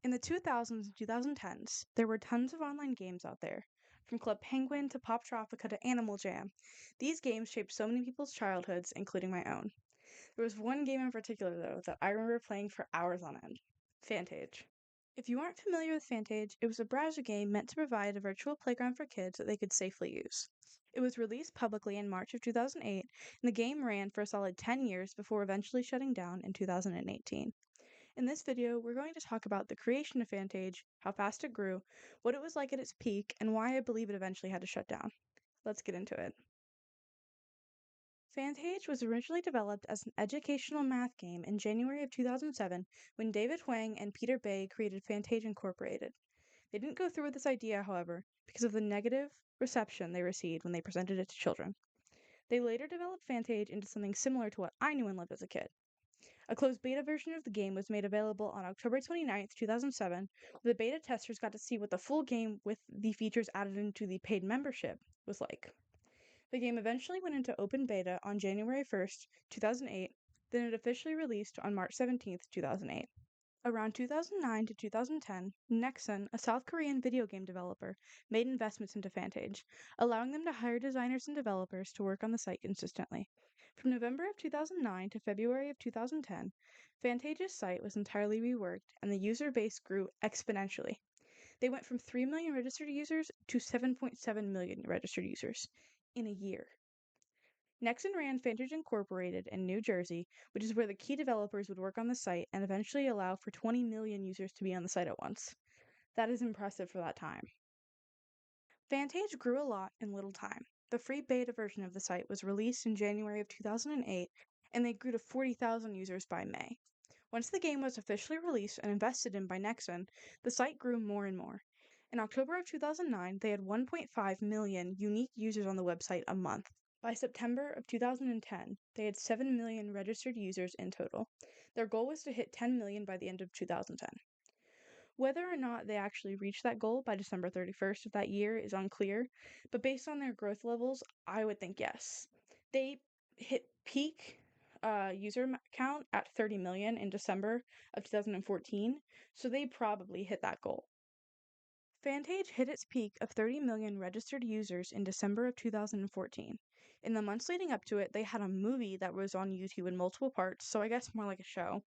In the 2000s and 2010s, there were tons of online games out there. From Club Penguin to Pop Tropica to Animal Jam. These games shaped so many people's childhoods, including my own. There was one game in particular, though, that I remember playing for hours on end. Fantage. If you aren't familiar with Fantage, it was a browser game meant to provide a virtual playground for kids that they could safely use. It was released publicly in March of 2008, and the game ran for a solid 10 years before eventually shutting down in 2018. In this video, we're going to talk about the creation of Fantage, how fast it grew, what it was like at its peak, and why I believe it eventually had to shut down. Let's get into it. Fantage was originally developed as an educational math game in January of 2007 when David Huang and Peter Bay created Fantage Incorporated. They didn't go through with this idea, however, because of the negative reception they received when they presented it to children. They later developed Fantage into something similar to what I knew and loved as a kid. A closed beta version of the game was made available on October 29th, 2007, where the beta testers got to see what the full game with the features added into the paid membership was like. The game eventually went into open beta on January 1st, 2008, then it officially released on March 17th, 2008. Around 2009 to 2010, Nexon, a South Korean video game developer, made investments into Fantage, allowing them to hire designers and developers to work on the site consistently. From November of 2009 to February of 2010, Fantage's site was entirely reworked and the user base grew exponentially. They went from 3 million registered users to 7.7 million registered users in a year. Nexon ran Fantage Incorporated in New Jersey, which is where the key developers would work on the site and eventually allow for 20 million users to be on the site at once. That is impressive for that time. Fantage grew a lot in little time. The free beta version of the site was released in January of 2008, and they grew to 40,000 users by May. Once the game was officially released and invested in by Nexon, the site grew more and more. In October of 2009, they had 1.5 million unique users on the website a month. By September of 2010, they had 7 million registered users in total. Their goal was to hit 10 million by the end of 2010. Whether or not they actually reached that goal by December 31st of that year is unclear, but based on their growth levels, I would think yes. They hit peak user count at 30 million in December of 2014, so they probably hit that goal. Fantage hit its peak of 30 million registered users in December of 2014. In the months leading up to it, they had a movie that was on YouTube in multiple parts, so I guess more like a show,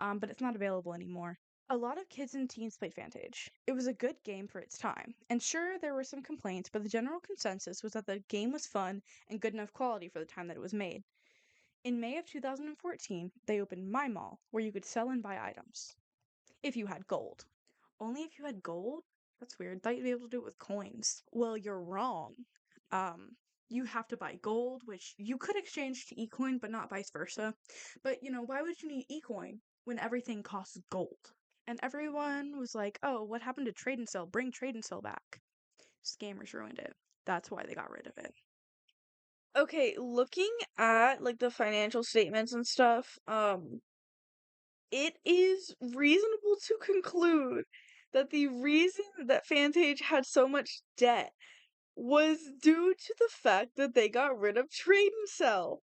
but it's not available anymore. A lot of kids and teens played Fantage. It was a good game for its time, and sure, there were some complaints, but the general consensus was that the game was fun and good enough quality for the time that it was made. In May of 2014, they opened My Mall, where you could sell and buy items. If you had gold. Only if you had gold? That's weird. Thought you'd be able to do it with coins. Well, you're wrong. You have to buy gold, which you could exchange to eCoin, but not vice versa. But, why would you need eCoin when everything costs gold? And everyone was like, oh, what happened to trade and sell? Bring trade and sell back. Scammers ruined it. That's why they got rid of it. Okay, looking at like the financial statements and stuff, it is reasonable to conclude that the reason that Fantage had so much debt was due to the fact that they got rid of trade and sell.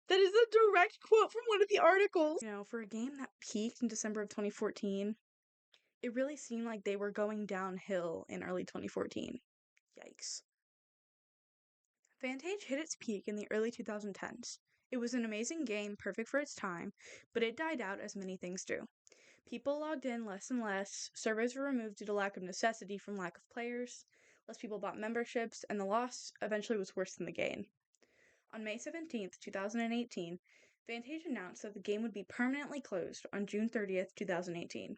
That is a direct quote from one of the articles. For a game that peaked in December of 2014, it really seemed like they were going downhill in early 2014. Yikes. Fantage hit its peak in the early 2010s. It was an amazing game, perfect for its time, but it died out as many things do. People logged in less and less, servers were removed due to lack of necessity from lack of players, less people bought memberships, and the loss eventually was worse than the gain. On May 17th, 2018, Fantage announced that the game would be permanently closed on June 30th, 2018.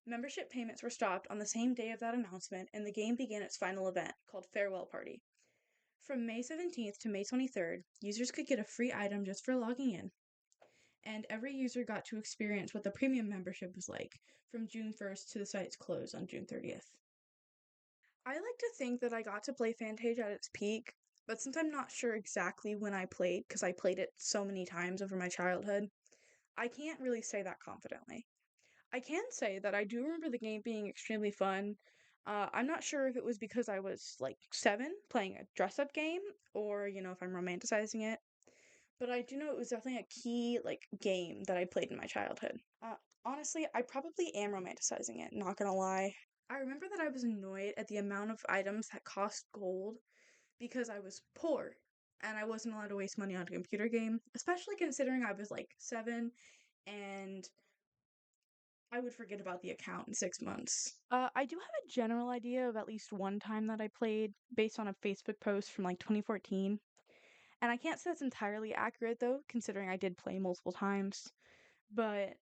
Membership payments were stopped on the same day of that announcement, and the game began its final event, called Farewell Party. From May 17th to May 23rd, users could get a free item just for logging in, and every user got to experience what the premium membership was like from June 1st to the site's close on June 30th. I like to think that I got to play Fantage at its peak, but since I'm not sure exactly when I played, because I played it so many times over my childhood, I can't really say that confidently. I can say that I do remember the game being extremely fun. I'm not sure if it was because I was like 7 playing a dress up game or, if I'm romanticizing it. But I do know it was definitely a key game that I played in my childhood. Honestly, I probably am romanticizing it, not gonna lie. I remember that I was annoyed at the amount of items that cost gold because I was poor and I wasn't allowed to waste money on a computer game, especially considering I was like 7 and I would forget about the account in 6 months. I do have a general idea of at least one time that I played based on a Facebook post from like 2014. And I can't say that's entirely accurate though, considering I did play multiple times. But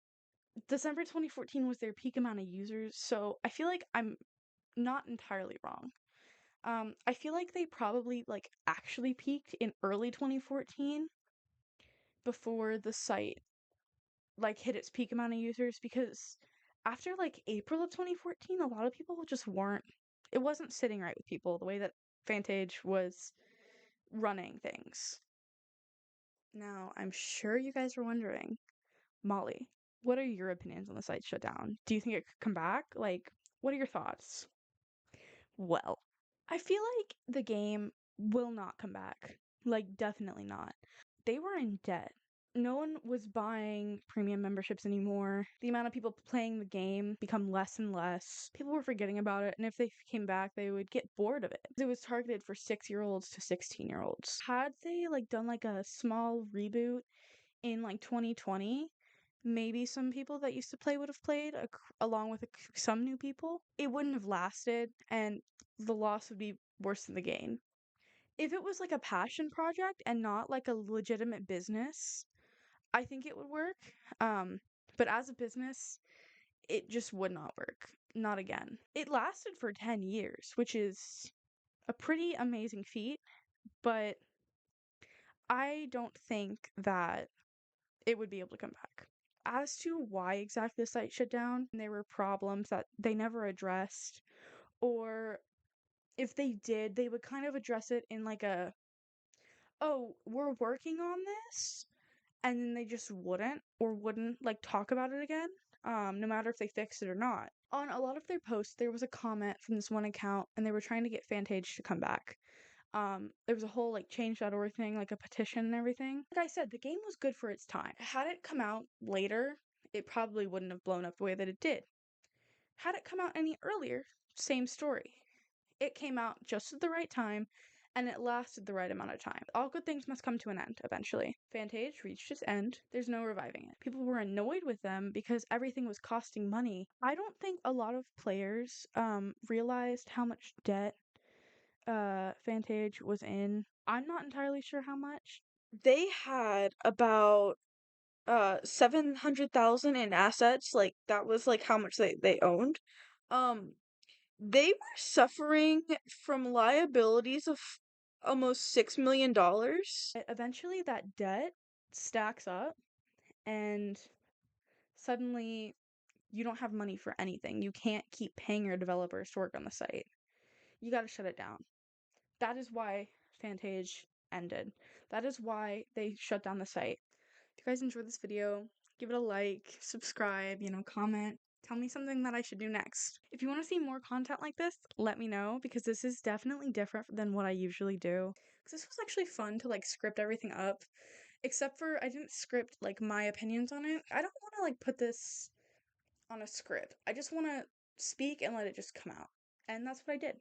December 2014 was their peak amount of users, so I feel like I'm not entirely wrong. I feel like they probably like actually peaked in early 2014 before the site like hit its peak amount of users because after like April of 2014, a lot of people just weren't it wasn't sitting right with people the way that Fantage was running things. Now, I'm sure you guys are wondering, Molly, what are your opinions on the site shutdown? Do you think it could come back? Like, what are your thoughts? Well, I feel like the game will not come back. Like, definitely not. They were in debt. No one was buying premium memberships anymore. The amount of people playing the game become less and less. People were forgetting about it, and if they came back, they would get bored of it. It was targeted for 6-year-olds to 16-year-olds. Had they like done like a small reboot in like 2020, maybe some people that used to play would have played along with some new people. It wouldn't have lasted, and the loss would be worse than the gain. If it was like a passion project and not like a legitimate business, I think it would work. Um, but as a business, it just would not work. Not again. It lasted for 10 years, which is a pretty amazing feat, but I don't think that it would be able to come back. As to why exactly the site shut down, there were problems that they never addressed, or if they did, they would kind of address it in like a, oh, we're working on this, and then they just wouldn't like talk about it again, no matter if they fixed it or not. On a lot of their posts, there was a comment from this one account, and they were trying to get Fantage to come back. There was a whole like change.org thing, like a petition and everything. Like I said, the game was good for its time. Had it come out later, it probably wouldn't have blown up the way that it did. Had it come out any earlier, same story. It came out just at the right time, and it lasted the right amount of time. All good things must come to an end eventually. Fantage reached its end. There's no reviving it. People were annoyed with them because everything was costing money. I don't think a lot of players realized how much debt Fantage was in. I'm not entirely sure how much. They had about 700,000 in assets, like that was like how much they owned. Um they were suffering from liabilities of almost $6 million. Eventually, that debt stacks up, and suddenly you don't have money for anything. You can't keep paying your developers to work on the site. You gotta shut it down. That is why Fantage ended. That is why they shut down the site. If you guys enjoyed this video, give it a like, subscribe, comment. Tell me something that I should do next. If you want to see more content like this, let me know because this is definitely different than what I usually do. Because this was actually fun to like script everything up. Except for I didn't script like my opinions on it. I don't want to like put this on a script. I just want to speak and let it just come out. And that's what I did.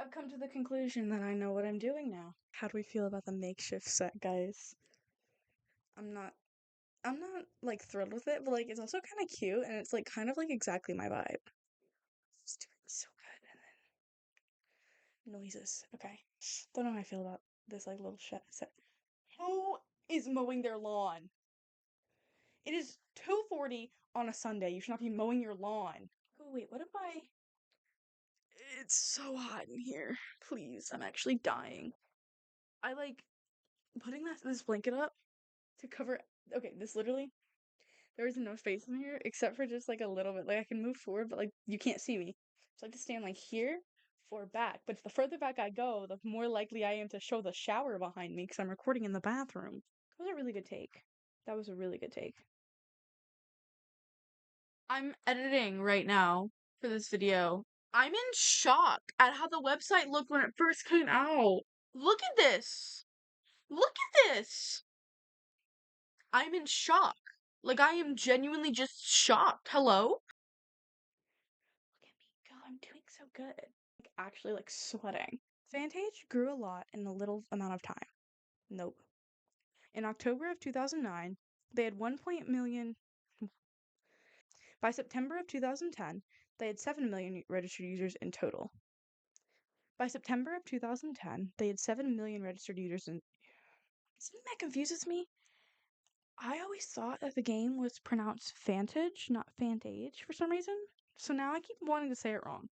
I've come to the conclusion that I know what I'm doing now. How do we feel about the makeshift set, guys? I'm not I'm not like thrilled with it, but like it's also kind of cute and it's like kind of like exactly my vibe. It's doing so good. And then noises. Okay. Don't know how I feel about this like little set. Who is mowing their lawn? It is 2:40 on a Sunday. You should not be mowing your lawn. Oh wait, what if I It's so hot in here. Please, I'm actually dying. I like putting this blanket up to cover. Okay, this literally there is no space in here except for just like a little bit. Like I can move forward, but like you can't see me. So I have to stand like here or back. But the further back I go, the more likely I am to show the shower behind me because I'm recording in the bathroom. That was a really good take. That was a really good take. I'm editing right now for this video. I'm in shock at how the website looked when it first came out. Look at this. Look at this. I'm in shock. Like, I am genuinely just shocked. Hello? Look at me go, I'm doing so good. Like, actually, like, sweating. Fantage grew a lot in a little amount of time. Nope. In October of 2009, they had 1 million. By September of 2010, they had 7 million registered users in total. By September of 2010, they had 7 million registered users in. Something that confuses me. I always thought that the game was pronounced Fantage, not Fantage, for some reason. So now I keep wanting to say it wrong.